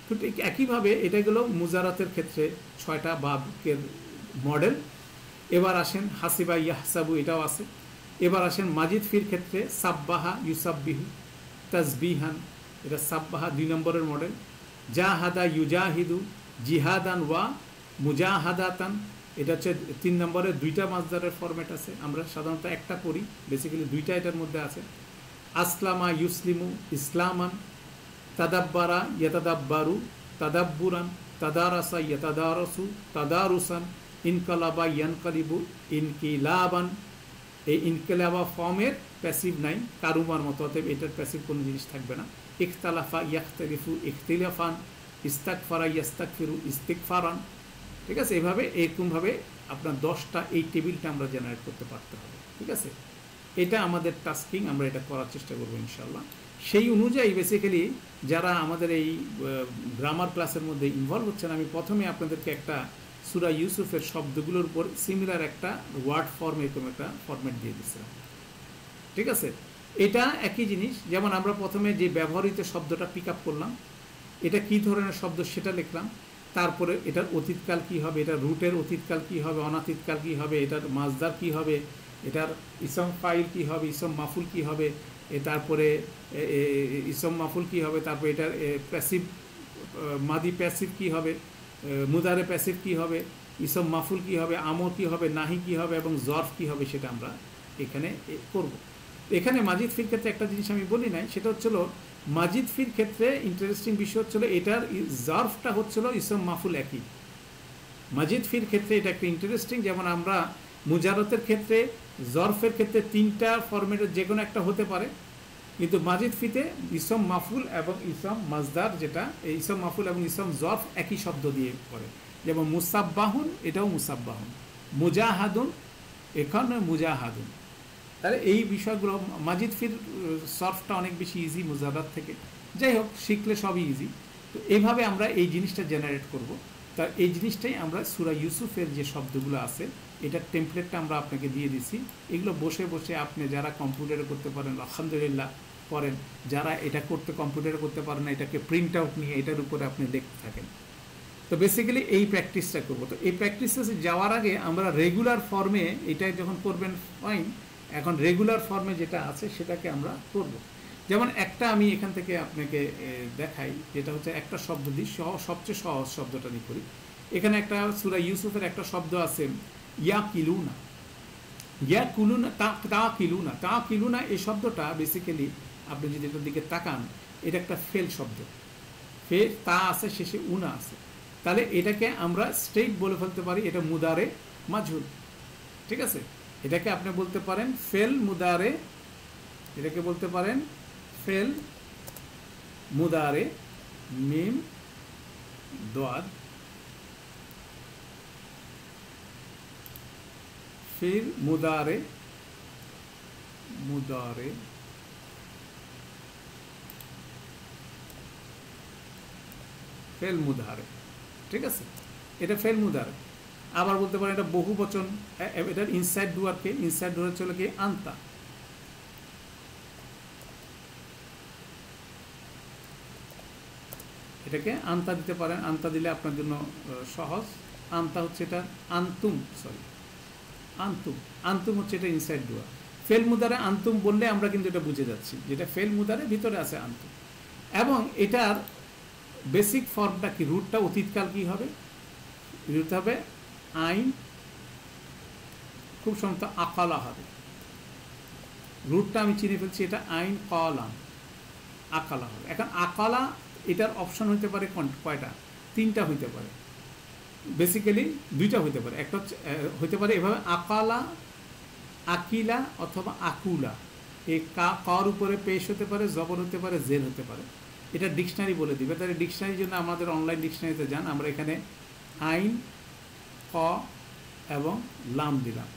তো ঠিক একইভাবে এটা গেল মুজারাতের ক্ষেত্রে 6টা বাক্যের মডেল। এবার আসেন হাসিবা ইয়াহসাবু, এটাও আছে। এবার আসেন মাজিদ ফির ক্ষেত্রে সাব্বাহা ইউসাব্বিহু, তাসবিহান, এটা সাব্বাহা 2 নম্বরের মডেল। জাহাদা ইউজাহিদু, জিহাদান ওয়া মুজাহাদাতান, এটা হচ্ছে 3 নম্বরের 2টা মাজদারের ফরম্যাট আছে। আমরা সাধারণত একটা পড়ি, বেসিক্যালি 2টা এটার মধ্যে আছে। আসলামা ইউসলিমু ইসলামান, তাদাব্বারা ইয়াতাদাব্বারু তাদাব্বুরান, তাদারাসা ইয়াতাদারাসু তাদারুসান, ইনকালাবা ইয়ানকালিবু ইনকিলাবান। এই ইনকিলাবা ফর্মের প্যাসিভ নাই কারুমার মতো, অতএব এটার প্যাসিভ কোনো জিনিস থাকবে না। ইখতালাফা ইয়াখতালিফু ইখতিলাফান, ইস্তাকফারা ইয়াস্তাকফিরু ইস্তিকফারান, ঠিক আছে। এভাবে এরকমভাবে আপনার 10টা এই টেবিলটা আমরা জেনারেট করতে পারতে হবে, ঠিক আছে। এটা আমাদের টাস্কিং, আমরা এটা করার চেষ্টা করবো ইনশাল্লাহ। সেই অনুযায়ী বেসিক্যালি যারা আমাদের এই গ্রামার ক্লাসের মধ্যে ইনভলভ হচ্ছেন, আমি প্রথমে আপনাদেরকে একটা সূরা ইউসুফের শব্দগুলোর উপর সিমিলার একটা ওয়ার্ড ফর্ম এরকম একটা ফরম্যাট দিয়ে দিচ্ছিলাম, ঠিক আছে। এটা একই জিনিস, যেমন আমরা প্রথমে যে ব্যবহৃত শব্দটা পিক আপ করলাম, এটা কী ধরনের শব্দ সেটা লিখলাম, তারপরে এটার অতীতকাল কী হবে, এটার রুটের অতীতকাল কী হবে, অনাতীতকাল কী হবে, এটার মাজদার কী হবে, এটার ইসম ফাইল কী হবে, ইসম মাফুল কী হবে, তারপরে ইসম মাফুল কী হবে, তারপরে এটার প্যাসিভ মাদি প্যাসিভ কী হবে, মুদারে প্যাসিভ কী হবে, ইসম মাফুল কী হবে, আমর কী হবে, নাহি কী হবে এবং জরফ কী হবে, সেটা আমরা এখানে করব। এখানে মাজিদ ফির ক্ষেত্রে একটা জিনিস আমি বলি নাই, সেটা হচ্ছিল মাজিদ ফির ক্ষেত্রে ইন্টারেস্টিং বিষয় হচ্ছিল এটার জরফটা হচ্ছিল ইসম মাফুল একই। মাজিদ ফির ক্ষেত্রে এটা একটা ইন্টারেস্টিং, যেমন আমরা মুজারতের ক্ষেত্রে জরফের ক্ষেত্রে 3টা ফরম্যাটের যে কোনো একটা হতে পারে, কিন্তু মাজিদ ফিতে ইসম মাফুল এবং ইসম মাজদার, যেটা এই ইসম মাফুল এবং ইসম জরফ একই শব্দ দিয়ে করে। যেমন মুসাব্বাহুন, এটাও মুসাব্বাহুন, মুজাহাদুন এখানে মুজাহাদুন। তাহলে এই বিষয়গুলো মাজিদ ফির সরফটা অনেক বেশি ইজি মুজারাত থেকে। যাই হোক, শিখলে সবই ইজি। তো এইভাবে আমরা এই জিনিসটা জেনারেট করব। তা এই জিনিসটাই আমরা সূরা ইউসুফের যে শব্দগুলো আছে এটার টেমপ্লেটটা আমরা আপনাকে দিয়ে দিছি। এগুলো বসে বসে আপনি যারা কম্পিউটারে করতে পারেন আলহামদুলিল্লাহ করেন, যারা এটা করতে কম্পিউটারে করতে পারেন না, এটাকে প্রিন্ট আউট নিয়ে এটার উপরে আপনি দেখতে থাকেন। তো বেসিক্যালি এই প্র্যাকটিসটা করবো। তো এই প্র্যাকটিসে যাওয়ার আগে আমরা রেগুলার ফর্মে এটা যখন করবেন ফাইন, এখন রেগুলার ফর্মে যেটা আছে সেটাকে আমরা করব। যেমন একটা আমি এখান থেকে আপনাকে দেখাই, যেটা হচ্ছে একটা শব্দ দিই, সবচেয়ে সহজ শব্দটা নিয়ে করি। এখানে একটা সূরা ইউসুফের একটা শব্দ আছে ইয়া কিলুনা, ইয়া কুলুনা, তা কিলুনা, তা কিলুনা। এই শব্দটা বেসিক্যালি আপনি যদি এটার দিকে তাকান, এটা একটা ফেল শব্দ, ফেল তা আছে শেষে উনা আছে। তাহলে এটাকে আমরা স্ট্রেইট বলে ফেলতে পারি এটা মুদারে মাজহুল। ঠিক আছে, এটাকে আপনি বলতে পারেন ফেল মুদারে, এটাকে বলতে পারেন ফেল মুদারে মিম দোয়াদ ফির মুদারে মুদারে ফেল মুদারে, ঠিক আছে, এটা ফেল মুদারে। আবার বলতে পারেন এটা বহু বচন, এটার ইনসাইড ডুয়ারকে, ইনসাইড ডুয়ার চলে কি আন্তা, এটাকে আন্তা দিতে পারেন, আন্তা দিলে আপনার জন্য সহজ। আন্তা হচ্ছে এটা আন্তুম, সরি আন্তুম, আন্তুম হচ্ছে এটা ইনসাইড ডুয়ার। ফেল মুদারে আন্তুম বললে আমরা কিন্তু এটা বুঝে যাচ্ছি যেটা ফেল মুদারে ভিতরে আছে আন্তুম। এবং এটার বেসিক ফর্মটা কি, রুটটা অতীতকাল কি হবে, রুট হবে আইন, খুব সম্ভবত আকালা হবে, রুটটা আমি চিনে ফেলছি, এটা আইন কলাম আকালা হবে। এখন আকালা এটার অপশন হতে পারে কয়টা, তিনটা হইতে পারে, বেসিক্যালি দুইটা হইতে পারে, একটা হইতে পারে এভাবে আকালা, আকিলা অথবা আকুলা। এই কর উপরে পেশ হতে পারে, জবর হতে পারে, জের হতে পারে। এটা ডিকশনারি বলে দিবে। তাহলে ডিকশনারির জন্য আমাদের অনলাইন ডিকশনারিতে যান, আমরা এখানে আইন ক এবং লাম দিলাম,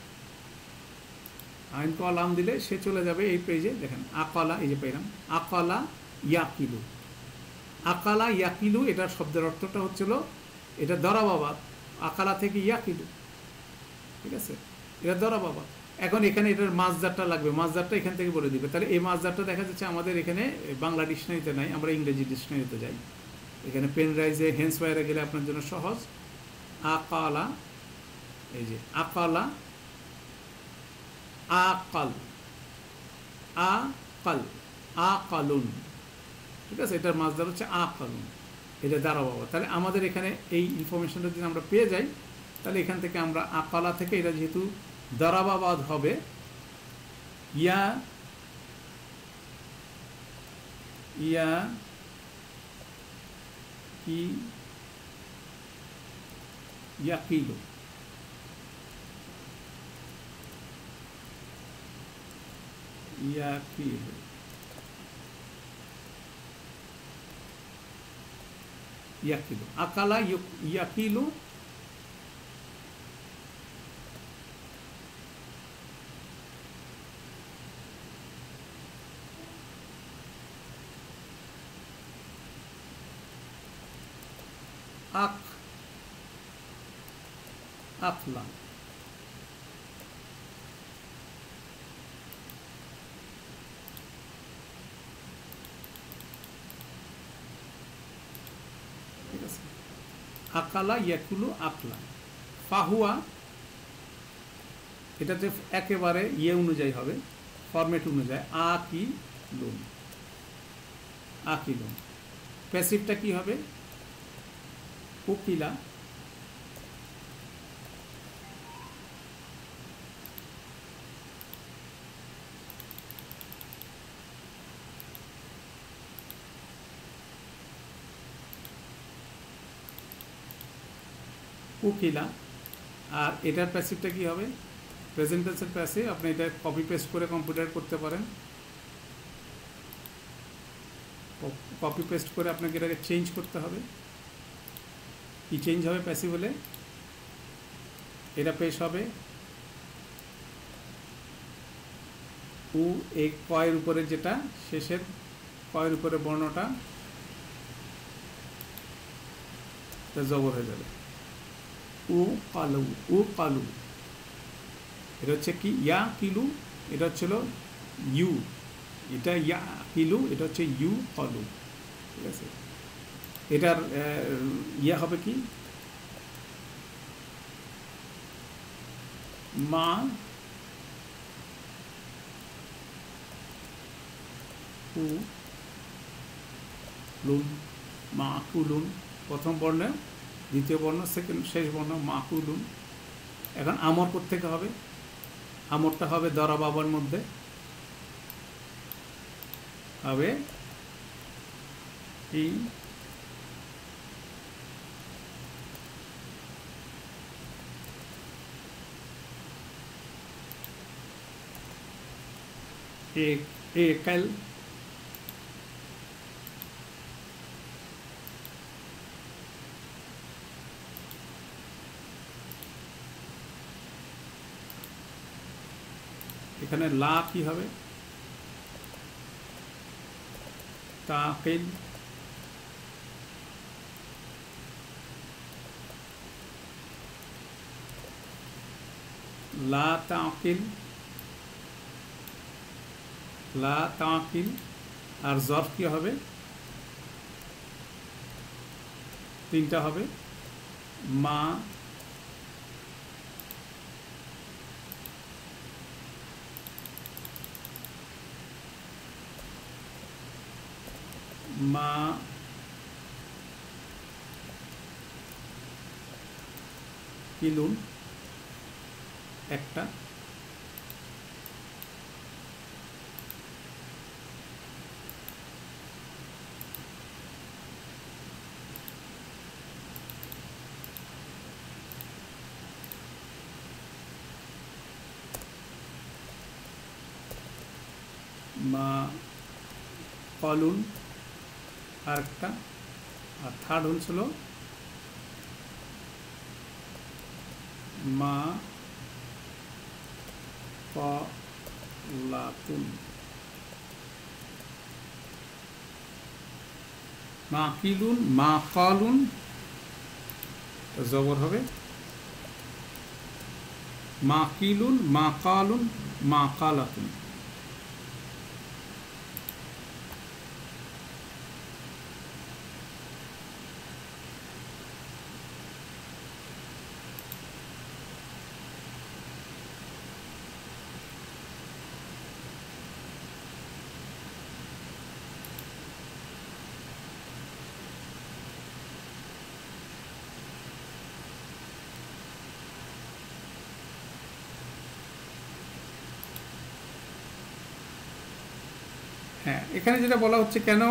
আইন ক লাম দিলে সে চলে যাবে এই পেজে। দেখেন আকালা, এই যে পেলাম আকালা ইয়াকিলু, আকালা ইয়াকিলু, এটার শব্দের অর্থটা হচ্ছিল এটা দরাবাবাদ, আকালা থেকে ইয়াকিলু, ঠিক আছে, এটা দরাবাবাদ। এখন এখানে এটার মাছদারটা লাগবে, মাছদারটা এখান থেকে বলে দিবে। তাহলে এই মাছদারটা দেখা যাচ্ছে আমাদের এখানে বাংলা ডিকশনারিতে নাই, আমরা ইংরেজি ডিকশনারিতে যাই। এখানে পেন রাইজে হেন্স ওয়ারে গেলে আপনার জন্য সহজ। আকালা, এই যে আকালা, আকাল, আকাল, আকালুন, ঠিক আছে, এটার মাছদার হচ্ছে আকালুন, এটা দাঁড়াবো। তাহলে আমাদের এখানে এই ইনফরমেশনটা যদি আমরা পেয়ে যাই, তাহলে এখান থেকে আমরা আকালা থেকে এটা যেহেতু দারাবাবাদ হবে, ইয়া ইয়া কি ইয়াকিলু, ইয়াকিলু, ইয়াকিলু, আকালা ইয়াকিলু, আক আকলা, ঠিক আছে, আকালা ইয়াকুলু আকলা। ফাহুয়া এটাতে একেবারে ইয়ে অনুযায়ী হবে, ফরম্যাট অনুযায়ী, আকিলুন, আকিলুন। প্যাসিভটা কি হবে, উকিলা, উকিলা। আর এটার প্যাসিভটা কি হবে, প্রেজেন্ট টেন্সের প্যাসিভ। আপনি এটা কপি পেস্ট করে কম্পিউটার করতে পারেন, কপি পেস্ট করে আপনাকে এটাকে চেঞ্জ করতে হবে। কি চেঞ্জ হবে প্যাসিভ হলে, এটা পেশ হবে উ, এই কয়ের উপরে যেটা শেষের কয়ের উপরে বর্ণটা জবর হয়ে যাবে, উ কালু, উ কালু। এটা হচ্ছে কি ইয়া কিলু, এটা হচ্ছিল ইউ, এটা ইয়া কিলু, এটা হচ্ছে ইউ কালু, ঠিক আছে। এটার ইয়া হবে কি, মা কুলুন, মা কুলুন, প্রথম বর্ণে দ্বিতীয় বর্ণ, সেকেন্ড শেষ বর্ণ মা কুলুন। এখন আমর কোত্থেকে হবে, আমরটা হবে দরা বাবার মধ্যে হবে এই একাল এখানে লা কি হবে তাকিল লা তাকিল লা তাকিল আর জরফ কি হবে তিনটা হবে মা মা কিলুন একটা মা কলুন আরেকটা আর থার্ড হচ্ছিল মা কলাতুন মা কিলুন মা কলুন জবর হবে মা কিলুন মা কালুন মা কালাতুন হ্যাঁ এখানে যেটা বলা হচ্ছে কেন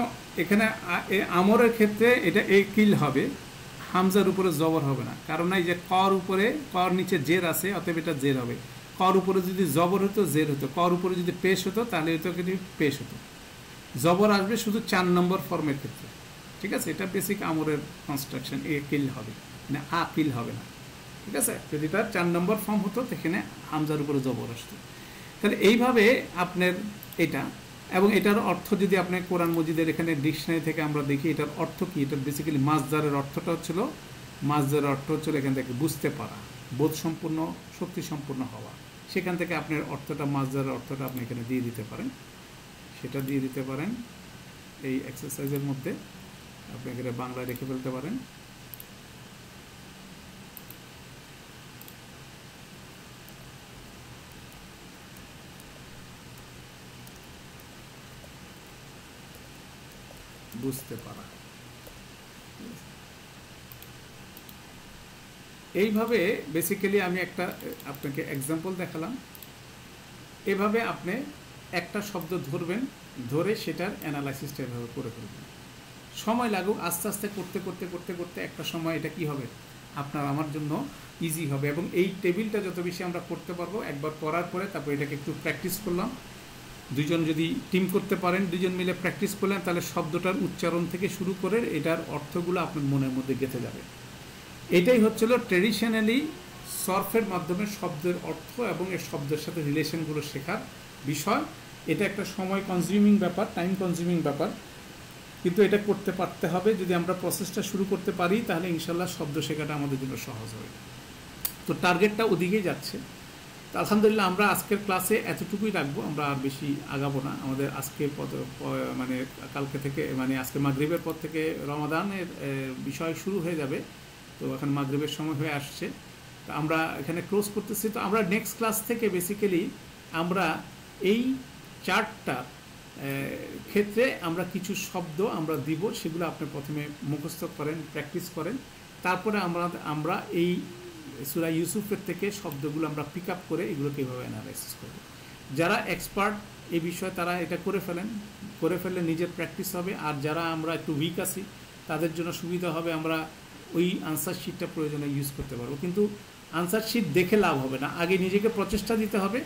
এখানে আমরের ক্ষেত্রে এটা এ কিল হবে হামজার উপরে জবর হবে না কারণ এই যে কর উপরে কর নিচে জের আছে অতএব এটা জের হবে কর উপরে যদি জবর হতো জের হতো কর উপরে যদি পেশ হতো তাহলে হতো কিন্তু পেশ হতো জবর আসবে শুধু 4 নম্বর ফর্মের ক্ষেত্রে ঠিক আছে এটা বেসিক আমরের কনস্ট্রাকশন এ কিল হবে না আ কিল হবে না ঠিক আছে যদি তার 4 নম্বর ফর্ম হতো সেখানে হামজার উপরে জবর আসতো তাহলে এইভাবে আপনার এটা এবং এটার অর্থ যদি আপনি কোরআন মজিদের এখানে ডিকশনারি থেকে আমরা দেখি এটার অর্থ কি এটা বেসিক্যালি মাজদারের অর্থটা হচ্ছিল মাজদারের অর্থ হচ্ছিল এখান থেকে বুঝতে পারা বোধ সম্পূর্ণ শক্তি সম্পূর্ণ হওয়া সেখান থেকে আপনার অর্থটা মাজদারের অর্থটা আপনি এখানে দিয়ে দিতে পারেন সেটা দিয়ে দিতে পারেন এই এক্সারসাইজের মধ্যে আপনি এখানে বাংলায় রেখে ফেলতে পারেন বুঝতে পারা এইভাবে বেসিক্যালি আমি একটা আপনাকে এক্সাম্পল দেখালাম এভাবে আপনি একটা শব্দ ধরবেন ধরে সেটার অ্যানালাইসিসটা এভাবে করে ফেলবেন সময় লাগুক আস্তে আস্তে করতে করতে করতে করতে একটা সময় এটা কি হবে আপনার আমার জন্য ইজি হবে এবং এই টেবিলটা যত বেশি আমরা করতে পারবো একবার করার পরে তারপর এটাকে একটু প্র্যাকটিস করলাম দুজন যদি টিম করতে পারেন দুজন মিলে প্র্যাকটিস করলেন তাহলে শব্দটার উচ্চারণ থেকে শুরু করে এটার অর্থগুলো আপনার মনের মধ্যে গেঁথে যাবে এটাই হচ্ছিল ট্র্যাডিশনালি সর্ফের মাধ্যমে শব্দের অর্থ এবং এর শব্দের সাথে রিলেশনগুলো শেখার বিষয় এটা একটা সময় কনজিউমিং ব্যাপার টাইম কনজিউমিং ব্যাপার কিন্তু এটা করতে পারতে হবে যদি আমরা প্রসেসটা শুরু করতে পারি তাহলে ইনশাল্লাহ শব্দ শেখাটা আমাদের জন্য সহজ হবে তো টার্গেটটা ওদিকেই যাচ্ছে তো আলহামদুলিল্লাহ আমরা আজকের ক্লাসে এতটুকুই রাখবো আমরা আর বেশি আগাবো না আমাদের আজকে মানে কালকে থেকে মানে আজকে মাগরিবের পর থেকে রমাদানের বিষয় শুরু হয়ে যাবে তো এখন মাগরিবের সময় হয়ে আসছে তো আমরা এখানে ক্লোজ করতেছি তো আমরা নেক্সট ক্লাস থেকে বেসিক্যালি আমরা এই চার্টটা ক্ষেত্রে আমরা কিছু শব্দ আমরা দিব সেগুলো আপনি প্রথমে মুখস্থ করেন প্র্যাকটিস করেন তারপরে আমরা এই সূরা ইউসুফের থেকে শব্দগুলো আমরা পিক আপ করে এগুলোকে এভাবে অ্যানালাইসিস করব যারা এক্সপার্ট এই বিষয়ে তারা এটা করে ফেললে নিজের প্র্যাকটিস হবে আর যারা আমরা একটু উইক আছি তাদের জন্য সুবিধা হবে আমরা ওই আনসার শিটটা প্রয়োজনে ইউজ করতে পারবো কিন্তু আনসার শিট দেখে লাভ হবে না আগে নিজেকে প্রচেষ্টা দিতে হবে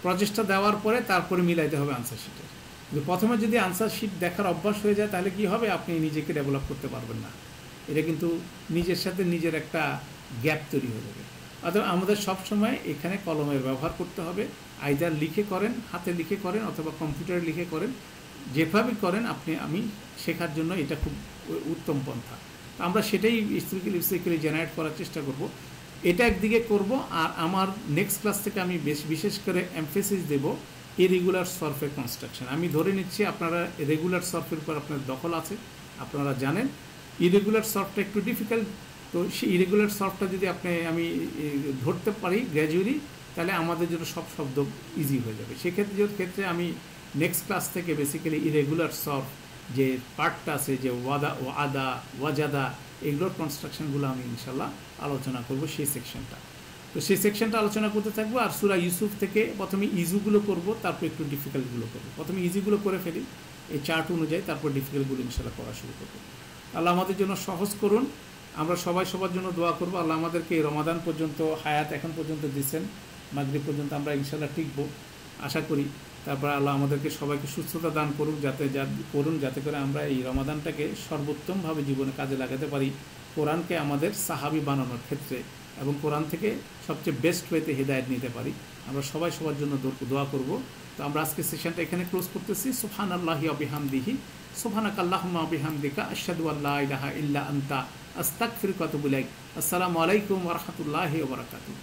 প্রচেষ্টা দেওয়ার পরে তারপরে মিলাইতে হবে আনসার শিটের। কিন্তু প্রথমে যদি আনসার শিট দেখার অভ্যাস হয়ে যায় তাহলে কি হবে, আপনি নিজেকে ডেভেলপ করতে পারবেন না। এটা কিন্তু নিজের সাথে নিজের একটা গ্যাপ তৈরি হয়ে যাবে। অর্থাৎ আমাদের সবসময় এখানে কলমের ব্যবহার করতে হবে। আইদার লিখে করেন, হাতে লিখে করেন, অথবা কম্পিউটারে লিখে করেন, যেভাবে করেন আমি শেখার জন্য এটা খুব উত্তম পন্থা। আমরা সেটাই বেসিক্যালি জেনারেট করার চেষ্টা করব। এটা একদিকে করব, আর আমার নেক্সট ক্লাস থেকে আমি বিশেষ করে এমফেসিস দেব ইরেগুলার সরফের কনস্ট্রাকশন। আমি ধরে নিচ্ছি আপনারা রেগুলার সরফের উপর আপনার দখল আছে, আপনারা জানেন। ইরেগুলার সরফটা একটু ডিফিকাল্ট, তো সেই ইরেগুলার সরফটা যদি আমি ধরতে পারি গ্র্যাজুয়ালি, তাহলে আমাদের জন্য সব শব্দ ইজি হয়ে যাবে। সেক্ষেত্রে আমি নেক্সট ক্লাস থেকে বেসিক্যালি ইরেগুলার সরফ যে পার্টটা আছে, যে ওয়াদা ওয়াজাদা, এগুলোর কনস্ট্রাকশনগুলো আমি ইনশাল্লাহ আলোচনা করব সেই সেকশনটা। তো সেই সেকশনটা আলোচনা করতে থাকবো। আর সূরা ইউসুফ থেকে প্রথমে ইজুগুলো করব, তারপর একটু ডিফিকাল্টগুলো করবো। প্রথমে ইজিগুলো করে ফেলি এই চার্ট অনুযায়ী, তারপর ডিফিকাল্টগুলো ইনশাল্লাহ করা শুরু করবো। আল্লাহ আমাদের জন্য সহজ করুন। আমরা সবাই সবার জন্য দোয়া করব। আল্লাহ আমাদেরকে এই রমাদান পর্যন্ত হায়াত এখন পর্যন্ত দিচ্ছেন, মাগরিব পর্যন্ত আমরা ইনশাল্লাহ টিকবো আশা করি। তারপর আল্লাহ আমাদেরকে সবাইকে সুস্থতা দান করুন, যাতে করে আমরা এই রমাদানটাকে সর্বোত্তমভাবে জীবনে কাজে লাগাতে পারি, কোরআনকে আমাদের সাহাবী বানানোর ক্ষেত্রে, এবং কোরআন থেকে সবচেয়ে বেস্ট ওয়েতে হিদায়াত নিতে পারি। আমরা সবাই সবার জন্য দোয়া করব। তো আমরা আজকে সেশনটা এখানে ক্লোজ করতেছি। সুবহানাল্লাহি ওয়া বিহামদিহি, সুবহানাকাল্লাহুম্মা ওয়া বিহামদিকা, আশহাদু আল্লা ইলাহা ইল্লা আনতা, আস্তাগফিরুকা ওয়া আতুবু ইলাইক। আসসালামু আলাইকুম ওয়া রাহমাতুল্লাহি ওয়া বারাকাতুহু।